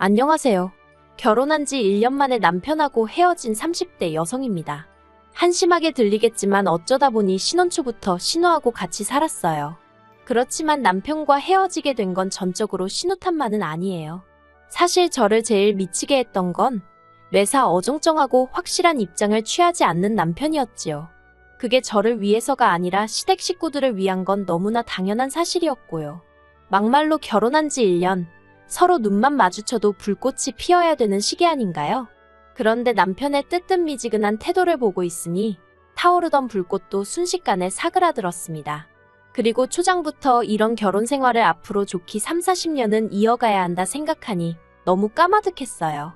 안녕하세요. 결혼한 지 1년 만에 남편하고 헤어진 30대 여성입니다. 한심하게 들리겠지만 어쩌다 보니 신혼 초부터 신우하고 같이 살았어요. 그렇지만 남편과 헤어지게 된 건 전적으로 신우 탓만은 아니에요. 사실 저를 제일 미치게 했던 건 매사 어정쩡하고 확실한 입장을 취하지 않는 남편이었지요. 그게 저를 위해서가 아니라 시댁 식구들을 위한 건 너무나 당연한 사실이었고요. 막말로 결혼한 지 1년, 서로 눈만 마주쳐도 불꽃이 피어야 되는 시기 아닌가요? 그런데 남편의 뜨뜻미지근한 태도를 보고 있으니 타오르던 불꽃도 순식간에 사그라들었습니다. 그리고 초장부터 이런 결혼 생활을 앞으로 좋게 30-40년은 이어가야 한다 생각하니 너무 까마득했어요.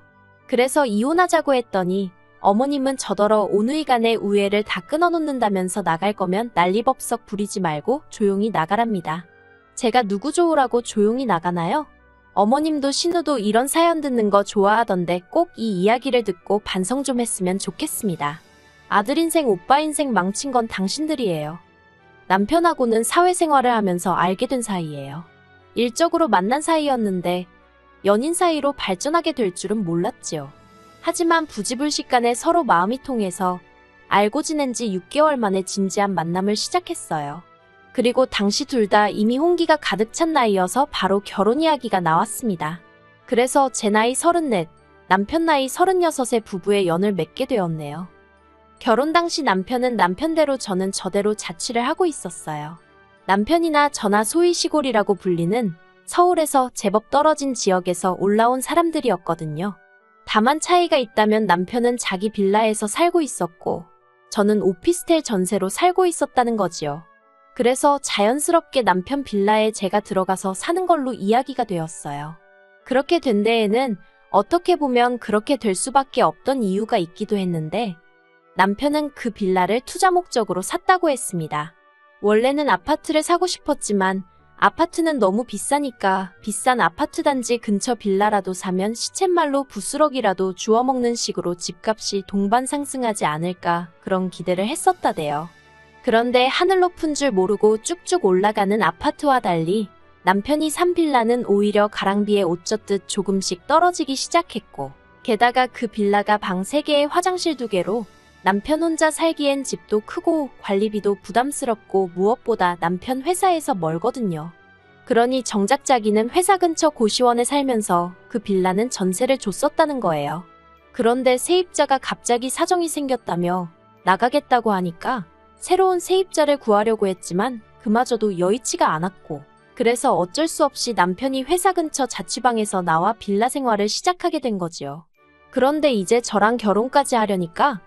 그래서 이혼하자고 했더니 어머님은 저더러 오누이간의 우애를 다 끊어놓는다면서 나갈 거면 난리법석 부리지 말고 조용히 나가랍니다. 제가 누구 좋으라고 조용히 나가나요? 어머님도 신우도 이런 사연 듣는 거 좋아하던데 꼭 이 이야기를 듣고 반성 좀 했으면 좋겠습니다. 아들 인생, 오빠 인생 망친 건 당신들이에요. 남편하고는 사회생활을 하면서 알게 된 사이예요. 일적으로 만난 사이였는데 연인 사이로 발전하게 될 줄은 몰랐지요. 하지만 부지불식간에 서로 마음이 통해서 알고 지낸 지 6개월 만에 진지한 만남을 시작했어요. 그리고 당시 둘 다 이미 홍기가 가득 찬 나이여서 바로 결혼 이야기가 나왔습니다. 그래서 제 나이 34, 남편 나이 36의 부부의 연을 맺게 되었네요. 결혼 당시 남편은 남편대로 저는 저대로 자취를 하고 있었어요. 남편이나 저나 소위 시골이라고 불리는 서울에서 제법 떨어진 지역에서 올라온 사람들이었거든요. 다만 차이가 있다면 남편은 자기 빌라에서 살고 있었고 저는 오피스텔 전세로 살고 있었다는 거지요. 그래서 자연스럽게 남편 빌라에 제가 들어가서 사는 걸로 이야기가 되었어요. 그렇게 된 데에는 어떻게 보면 그렇게 될 수밖에 없던 이유가 있기도 했는데 남편은 그 빌라를 투자 목적으로 샀다고 했습니다. 원래는 아파트를 사고 싶었지만 아파트는 너무 비싸니까 비싼 아파트 단지 근처 빌라라도 사면 시쳇말로 부스럭이라도 주워먹는 식으로 집값이 동반 상승하지 않을까 그런 기대를 했었다대요. 그런데 하늘 높은 줄 모르고 쭉쭉 올라가는 아파트와 달리 남편이 산 빌라는 오히려 가랑비에 옷 젖듯 조금씩 떨어지기 시작했고 게다가 그 빌라가 방 3개에 화장실 2개로 남편 혼자 살기엔 집도 크고 관리비도 부담스럽고 무엇보다 남편 회사에서 멀거든요. 그러니 정작 자기는 회사 근처 고시원에 살면서 그 빌라는 전세를 줬었다는 거예요. 그런데 세입자가 갑자기 사정이 생겼다며 나가겠다고 하니까 새로운 세입자를 구하려고 했지만 그마저도 여의치가 않았고 그래서 어쩔 수 없이 남편이 회사 근처 자취방에서 나와 빌라 생활을 시작하게 된 거지요. 그런데 이제 저랑 결혼까지 하려니까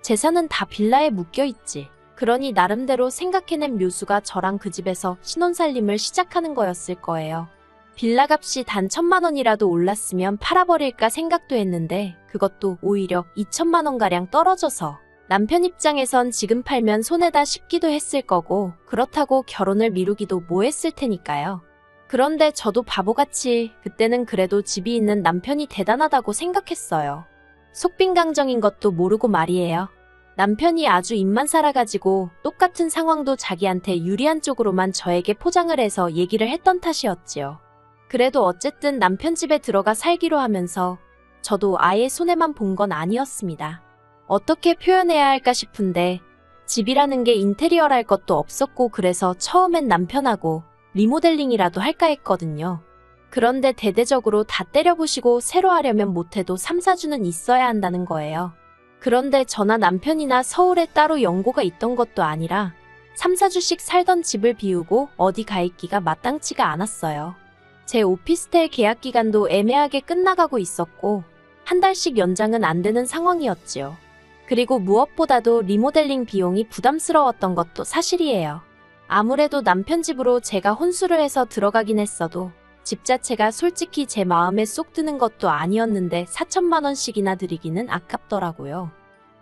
재산은 다 빌라에 묶여있지. 그러니 나름대로 생각해낸 묘수가 저랑 그 집에서 신혼살림을 시작하는 거였을 거예요. 빌라 값이 단 1,000만 원이라도 올랐으면 팔아버릴까 생각도 했는데 그것도 오히려 2천만 원가량 떨어져서 남편 입장에선 지금 팔면 손해다 싶기도 했을 거고 그렇다고 결혼을 미루기도 뭐했을 테니까요. 그런데 저도 바보같이 그때는 그래도 집이 있는 남편이 대단하다고 생각했어요. 속빈강정인 것도 모르고 말이에요. 남편이 아주 입만 살아가지고 똑같은 상황도 자기한테 유리한 쪽으로만 저에게 포장을 해서 얘기를 했던 탓이었지요. 그래도 어쨌든 남편 집에 들어가 살기로 하면서 저도 아예 손해만 본 건 아니었습니다. 어떻게 표현해야 할까 싶은데 집이라는 게 인테리어랄 것도 없었고 그래서 처음엔 남편하고 리모델링이라도 할까 했거든요. 그런데 대대적으로 다 때려부시고 새로 하려면 못해도 3-4주는 있어야 한다는 거예요. 그런데 저나 남편이나 서울에 따로 연고가 있던 것도 아니라 3-4주씩 살던 집을 비우고 어디 가 있기가 마땅치가 않았어요. 제 오피스텔 계약 기간도 애매하게 끝나가고 있었고 한 달씩 연장은 안 되는 상황이었지요. 그리고 무엇보다도 리모델링 비용이 부담스러웠던 것도 사실이에요. 아무래도 남편 집으로 제가 혼수를 해서 들어가긴 했어도 집 자체가 솔직히 제 마음에 쏙 드는 것도 아니었는데 4천만 원씩이나 드리기는 아깝더라고요.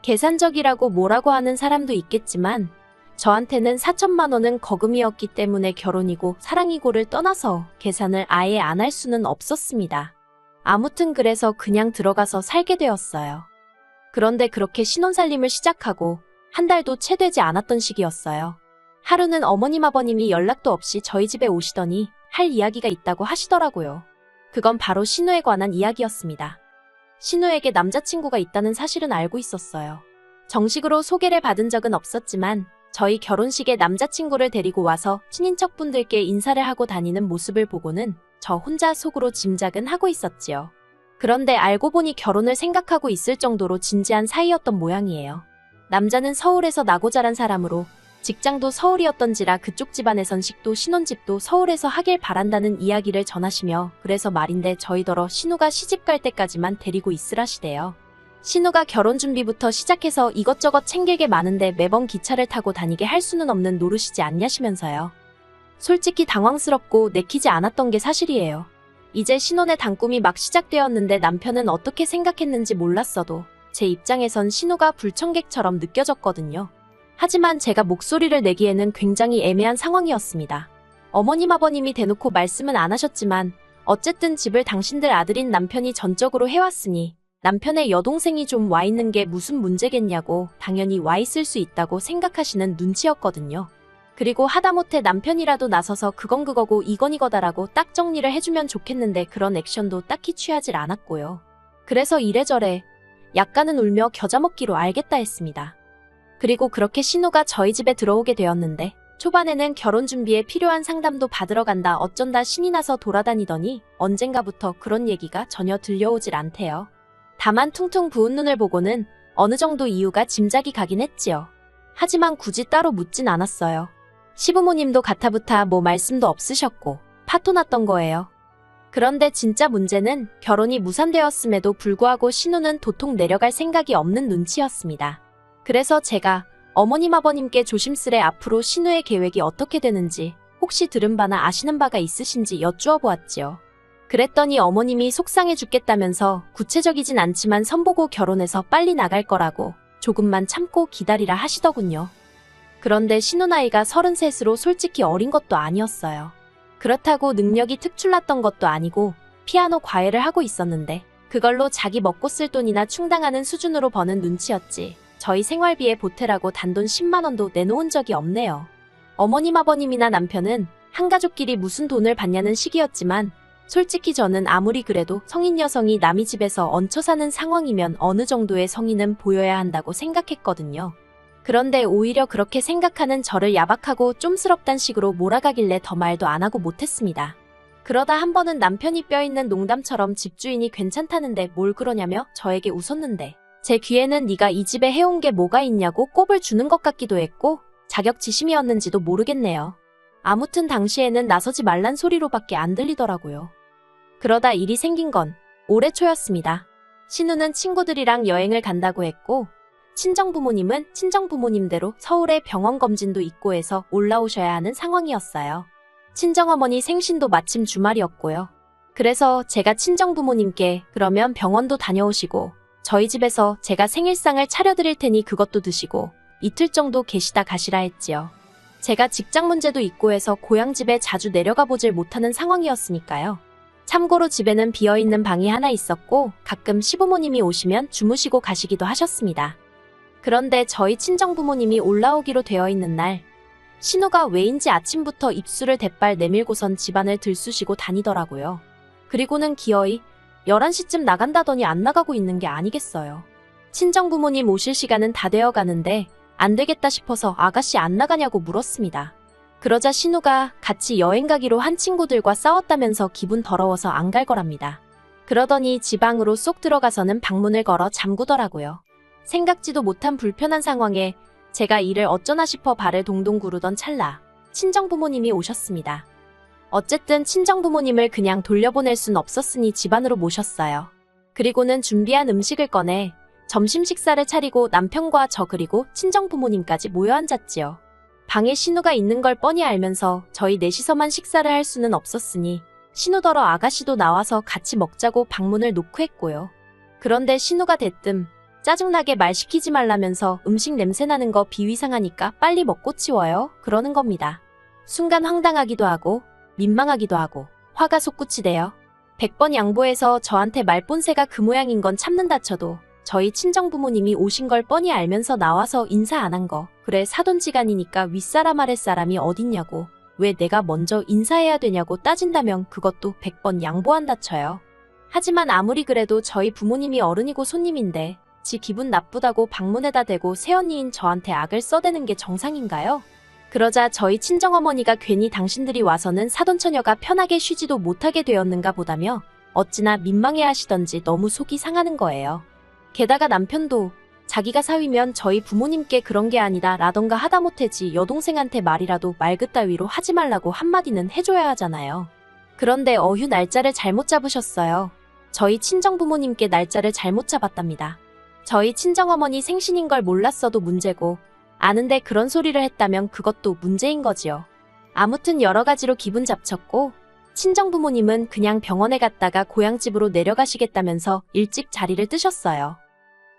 계산적이라고 뭐라고 하는 사람도 있겠지만 저한테는 4천만 원은 거금이었기 때문에 결혼이고 사랑이고를 떠나서 계산을 아예 안 할 수는 없었습니다. 아무튼 그래서 그냥 들어가서 살게 되었어요. 그런데 그렇게 신혼살림을 시작하고 한 달도 채 되지 않았던 시기였어요. 하루는 어머님 아버님이 연락도 없이 저희 집에 오시더니 할 이야기가 있다고 하시더라고요. 그건 바로 신우에 관한 이야기였습니다. 신우에게 남자친구가 있다는 사실은 알고 있었어요. 정식으로 소개를 받은 적은 없었지만 저희 결혼식에 남자친구를 데리고 와서 친인척분들께 인사를 하고 다니는 모습을 보고는 저 혼자 속으로 짐작은 하고 있었지요. 그런데 알고 보니 결혼을 생각하고 있을 정도로 진지한 사이였던 모양이에요. 남자는 서울에서 나고 자란 사람으로 직장도 서울이었던지라 그쪽 집안의 선식도 신혼집도 서울에서 하길 바란다는 이야기를 전하시며 그래서 말인데 저희더러 신우가 시집갈 때까지만 데리고 있으라시대요. 신우가 결혼 준비부터 시작해서 이것저것 챙길 게 많은데 매번 기차를 타고 다니게 할 수는 없는 노릇이지 않냐시면서요. 솔직히 당황스럽고 내키지 않았던 게 사실이에요. 이제 신혼의 단꿈이 막 시작되었는데 남편은 어떻게 생각했는지 몰랐어도 제 입장에선 신우가 불청객처럼 느껴졌거든요. 하지만 제가 목소리를 내기에는 굉장히 애매한 상황이었습니다. 어머님 아버님이 대놓고 말씀은 안 하셨지만 어쨌든 집을 당신들 아들인 남편이 전적으로 해왔으니 남편의 여동생이 좀 와 있는 게 무슨 문제겠냐고 당연히 와 있을 수 있다고 생각하시는 눈치였거든요. 그리고 하다못해 남편이라도 나서서 그건 그거고 이건 이거다라고 딱 정리를 해주면 좋겠는데 그런 액션도 딱히 취하질 않았고요. 그래서 이래저래 약간은 울며 겨자먹기로 알겠다 했습니다. 그리고 그렇게 신우가 저희 집에 들어오게 되었는데 초반에는 결혼 준비에 필요한 상담도 받으러 간다 어쩐다 신이 나서 돌아다니더니 언젠가부터 그런 얘기가 전혀 들려오질 않대요. 다만 퉁퉁 부은 눈을 보고는 어느 정도 이유가 짐작이 가긴 했지요. 하지만 굳이 따로 묻진 않았어요. 시부모님도 가타부타 뭐 말씀도 없으셨고 파토났던 거예요. 그런데 진짜 문제는 결혼이 무산되었음에도 불구하고 신우는 도통 내려갈 생각이 없는 눈치였습니다. 그래서 제가 어머님 아버님께 조심스레 앞으로 신우의 계획이 어떻게 되는지 혹시 들은 바나 아시는 바가 있으신지 여쭈어 보았지요. 그랬더니 어머님이 속상해 죽겠다면서 구체적이진 않지만 선보고 결혼해서 빨리 나갈 거라고 조금만 참고 기다리라 하시더군요. 그런데 신우 나이가 33으로 솔직히 어린 것도 아니었어요. 그렇다고 능력이 특출났던 것도 아니고 피아노 과외를 하고 있었는데 그걸로 자기 먹고 쓸 돈이나 충당하는 수준으로 버는 눈치였지 저희 생활비에 보태라고 단돈 10만 원도 내놓은 적이 없네요. 어머님 아버님이나 남편은 한가족끼리 무슨 돈을 받냐는 시기였지만 솔직히 저는 아무리 그래도 성인 여성이 남의 집에서 얹혀 사는 상황이면 어느 정도의 성의는 보여야 한다고 생각했거든요. 그런데 오히려 그렇게 생각하는 저를 야박하고 쫌스럽단 식으로 몰아가길래 더 말도 안 하고 못했습니다. 그러다 한 번은 남편이 뼈있는 농담처럼 집주인이 괜찮다는데 뭘 그러냐며 저에게 웃었는데 제 귀에는 네가 이 집에 해온 게 뭐가 있냐고 꼽을 주는 것 같기도 했고 자격지심이었는지도 모르겠네요. 아무튼 당시에는 나서지 말란 소리로밖에 안 들리더라고요. 그러다 일이 생긴 건 올해 초였습니다. 신우는 친구들이랑 여행을 간다고 했고 친정부모님은 친정부모님대로 서울에 병원 검진도 있고 해서 올라오셔야 하는 상황이었어요. 친정어머니 생신도 마침 주말이었고요. 그래서 제가 친정부모님께 그러면 병원도 다녀오시고 저희 집에서 제가 생일상을 차려드릴 테니 그것도 드시고 이틀 정도 계시다 가시라 했지요. 제가 직장 문제도 있고 해서 고향집에 자주 내려가 보질 못하는 상황이었으니까요. 참고로 집에는 비어있는 방이 하나 있었고 가끔 시부모님이 오시면 주무시고 가시기도 하셨습니다. 그런데 저희 친정부모님이 올라오기로 되어 있는 날 신우가 왜인지 아침부터 입술을 대빨 내밀고선 집안을 들쑤시고 다니더라고요. 그리고는 기어이 11시쯤 나간다더니 안 나가고 있는 게 아니겠어요. 친정부모님 오실 시간은 다 되어 가는데 안 되겠다 싶어서 아가씨 안 나가냐고 물었습니다. 그러자 신우가 같이 여행 가기로 한 친구들과 싸웠다면서 기분 더러워서 안 갈 거랍니다. 그러더니 지방으로 쏙 들어가서는 방문을 걸어 잠그더라고요. 생각지도 못한 불편한 상황에 제가 이를 어쩌나 싶어 발을 동동 구르던 찰나 친정부모님이 오셨습니다. 어쨌든 친정부모님을 그냥 돌려보낼 순 없었으니 집 안으로 모셨어요. 그리고는 준비한 음식을 꺼내 점심 식사를 차리고 남편과 저 그리고 친정부모님까지 모여 앉았지요. 방에 신우가 있는 걸 뻔히 알면서 저희 넷이서만 식사를 할 수는 없었으니 신우더러 아가씨도 나와서 같이 먹자고 방문을 놓고 했고요. 그런데 신우가 대뜸 짜증나게 말 시키지 말라면서 음식 냄새나는 거 비위상하니까 빨리 먹고 치워요 그러는 겁니다. 순간 황당하기도 하고 민망하기도 하고 화가 솟구치대요. 100번 양보해서 저한테 말본새가 그 모양인 건 참는다 쳐도 저희 친정부모님이 오신 걸 뻔히 알면서 나와서 인사 안 한 거 그래 사돈지간이니까 윗사람 아랫사람이 어딨냐고 왜 내가 먼저 인사해야 되냐고 따진다면 그것도 100번 양보한다 쳐요. 하지만 아무리 그래도 저희 부모님이 어른이고 손님인데 지 기분 나쁘다고 방문에다 대고 새언니인 저한테 악을 써대는 게 정상인가요? 그러자 저희 친정어머니가 괜히 당신들이 와서는 사돈처녀가 편하게 쉬지도 못하게 되었는가 보다며 어찌나 민망해하시던지 너무 속이 상하는 거예요. 게다가 남편도 자기가 사위면 저희 부모님께 그런 게 아니다 라던가 하다못해지 여동생한테 말이라도 말 그따위로 하지 말라고 한마디는 해줘야 하잖아요. 그런데 어휴 날짜를 잘못 잡으셨어요. 저희 친정부모님께 날짜를 잘못 잡았답니다. 저희 친정어머니 생신인 걸 몰랐어도 문제고 아는데 그런 소리를 했다면 그것도 문제인 거지요. 아무튼 여러 가지로 기분 잡쳤고 친정부모님은 그냥 병원에 갔다가 고향집으로 내려가시겠다면서 일찍 자리를 뜨셨어요.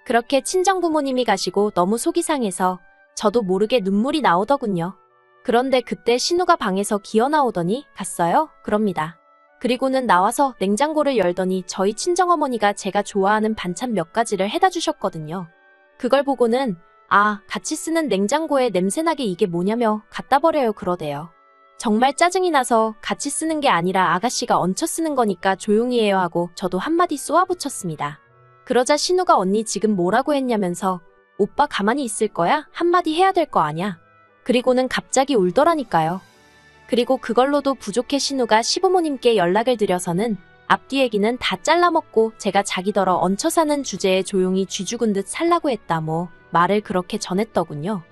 그렇게 친정부모님이 가시고 너무 속이 상해서 저도 모르게 눈물이 나오더군요. 그런데 그때 신우가 방에서 기어나오더니 갔어요? 그럽니다. 그리고는 나와서 냉장고를 열더니 저희 친정어머니가 제가 좋아하는 반찬 몇 가지를 해다 주셨거든요. 그걸 보고는 아, 같이 쓰는 냉장고에 냄새나게 이게 뭐냐며 갖다 버려요 그러대요. 정말 짜증이 나서 같이 쓰는 게 아니라 아가씨가 얹혀 쓰는 거니까 조용히 해요 하고 저도 한마디 쏘아붙였습니다. 그러자 신우가 언니 지금 뭐라고 했냐면서 오빠 가만히 있을 거야? 한마디 해야 될 거 아냐? 그리고는 갑자기 울더라니까요. 그리고 그걸로도 부족해 신우가 시부모님께 연락을 드려서는 앞뒤 얘기는 다 잘라먹고 제가 자기더러 얹혀 사는 주제에 조용히 쥐 죽은 듯 살라고 했다 뭐 말을 그렇게 전했더군요.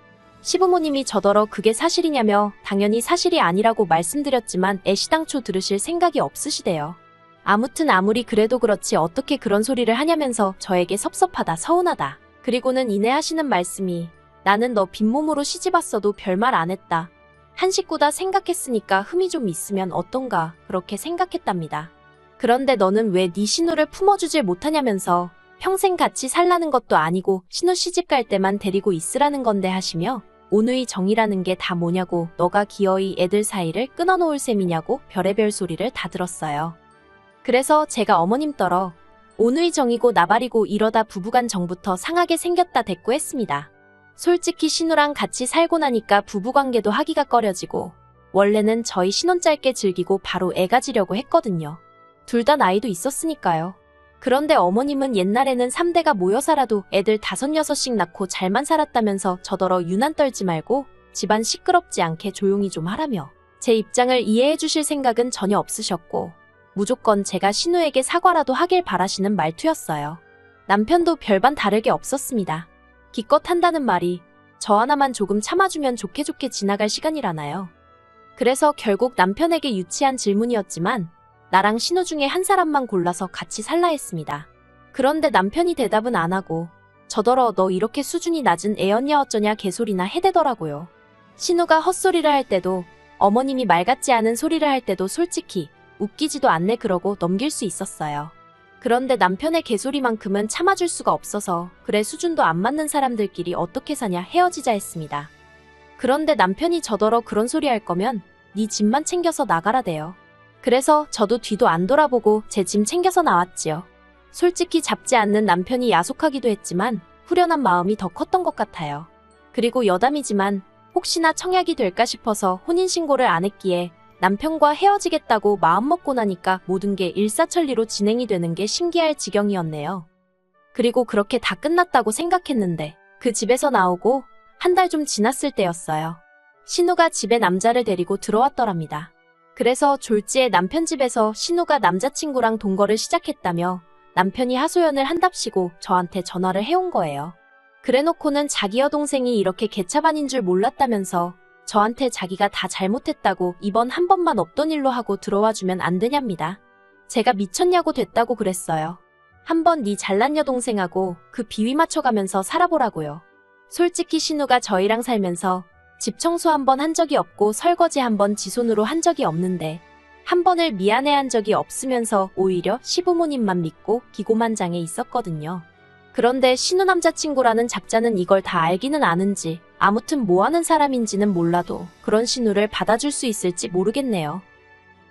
시부모님이 저더러 그게 사실이냐며 당연히 사실이 아니라고 말씀드렸지만 애시당초 들으실 생각이 없으시대요. 아무튼 아무리 그래도 그렇지 어떻게 그런 소리를 하냐면서 저에게 섭섭하다 서운하다. 그리고는 이내 하시는 말씀이 나는 너 빈몸으로 시집왔어도 별말 안 했다. 한 식구다 생각했으니까 흠이 좀 있으면 어떤가 그렇게 생각했답니다. 그런데 너는 왜 네 신우를 품어주질 못하냐면서 평생 같이 살라는 것도 아니고 신우 시집 갈 때만 데리고 있으라는 건데 하시며 온누이 정이라는 게 다 뭐냐고 너가 기어이 애들 사이를 끊어놓을 셈이냐고 별의별 소리를 다 들었어요. 그래서 제가 어머님 떨어 온누이 정이고 나발이고 이러다 부부간 정부터 상하게 생겼다 대꾸했습니다. 솔직히 신우랑 같이 살고 나니까 부부관계도 하기가 꺼려지고 원래는 저희 신혼 짧게 즐기고 바로 애 가지려고 했거든요. 둘 다 나이도 있었으니까요. 그런데 어머님은 옛날에는 3대가 모여 살아도 애들 5, 6씩 낳고 잘만 살았다면서 저더러 유난 떨지 말고 집안 시끄럽지 않게 조용히 좀 하라며 제 입장을 이해해 주실 생각은 전혀 없으셨고 무조건 제가 신우에게 사과라도 하길 바라시는 말투였어요. 남편도 별반 다르게 없었습니다. 기껏 한다는 말이 저 하나만 조금 참아주면 좋게 지나갈 시간이라나요. 그래서 결국 남편에게 유치한 질문이었지만 나랑 신우 중에 한 사람만 골라서 같이 살라 했습니다. 그런데 남편이 대답은 안 하고 저더러 너 이렇게 수준이 낮은 애였냐 어쩌냐 개소리나 해대더라고요. 신우가 헛소리를 할 때도 어머님이 말 같지 않은 소리를 할 때도 솔직히 웃기지도 않네 그러고 넘길 수 있었어요. 그런데 남편의 개소리만큼은 참아줄 수가 없어서 그래 수준도 안 맞는 사람들끼리 어떻게 사냐 헤어지자 했습니다. 그런데 남편이 저더러 그런 소리 할 거면 네 짐만 챙겨서 나가라대요. 그래서 저도 뒤도 안 돌아보고 제 짐 챙겨서 나왔지요. 솔직히 잡지 않는 남편이 야속하기도 했지만 후련한 마음이 더 컸던 것 같아요. 그리고 여담이지만 혹시나 청약이 될까 싶어서 혼인신고를 안 했기에 남편과 헤어지겠다고 마음먹고 나니까 모든 게 일사천리로 진행이 되는 게 신기할 지경이었네요. 그리고 그렇게 다 끝났다고 생각했는데 그 집에서 나오고 한 달 좀 지났을 때였어요. 신우가 집에 남자를 데리고 들어왔더랍니다. 그래서 졸지에 남편 집에서 신우가 남자친구랑 동거를 시작했다며 남편이 하소연을 한답시고 저한테 전화를 해온 거예요. 그래놓고는 자기 여동생이 이렇게 개차반인 줄 몰랐다면서 저한테 자기가 다 잘못했다고 이번 한 번만 없던 일로 하고 들어와주면 안 되냐입니다. 제가 미쳤냐고 됐다고 그랬어요. 한번 네 잘난 여동생하고 그 비위 맞춰가면서 살아보라고요. 솔직히 신우가 저희랑 살면서 집 청소 한 번 한 적이 없고 설거지 한 번 지 손으로 한 적이 없는데 한 번을 미안해한 적이 없으면서 오히려 시부모님만 믿고 기고만장해 있었거든요. 그런데 신우 남자친구라는 작자는 이걸 다 알기는 아는지 아무튼 뭐하는 사람인지는 몰라도 그런 신우를 받아줄 수 있을지 모르겠네요.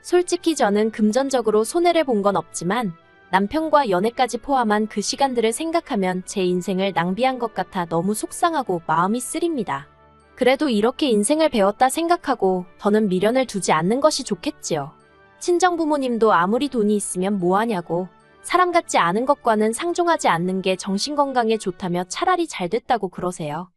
솔직히 저는 금전적으로 손해를 본 건 없지만 남편과 연애까지 포함한 그 시간들을 생각하면 제 인생을 낭비한 것 같아 너무 속상하고 마음이 쓰립니다. 그래도 이렇게 인생을 배웠다 생각하고 더는 미련을 두지 않는 것이 좋겠지요. 친정부모님도 아무리 돈이 있으면 뭐하냐고, 사람 같지 않은 것과는 상종하지 않는 게 정신건강에 좋다며 차라리 잘 됐다고 그러세요.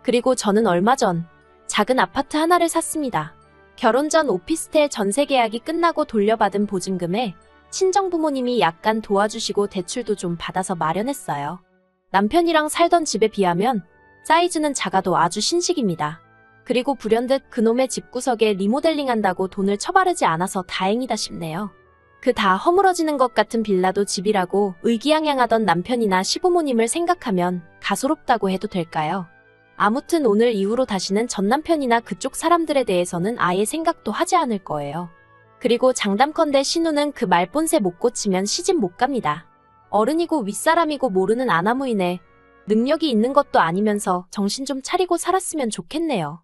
그리고 저는 얼마 전 작은 아파트 하나를 샀습니다. 결혼 전 오피스텔 전세 계약이 끝나고 돌려받은 보증금에 친정부모님이 약간 도와주시고 대출도 좀 받아서 마련했어요. 남편이랑 살던 집에 비하면 사이즈는 작아도 아주 신식입니다. 그리고 불현듯 그놈의 집구석에 리모델링한다고 돈을 처바르지 않아서 다행이다 싶네요. 그 다 허물어지는 것 같은 빌라도 집이라고 의기양양하던 남편이나 시부모님을 생각하면 가소롭다고 해도 될까요? 아무튼 오늘 이후로 다시는 전 남편이나 그쪽 사람들에 대해서는 아예 생각도 하지 않을 거예요. 그리고 장담컨대 신우는 그 말본새 못 고치면 시집 못 갑니다. 어른이고 윗사람이고 모르는 아나무인에 능력이 있는 것도 아니면서 정신 좀 차리고 살았으면 좋겠네요.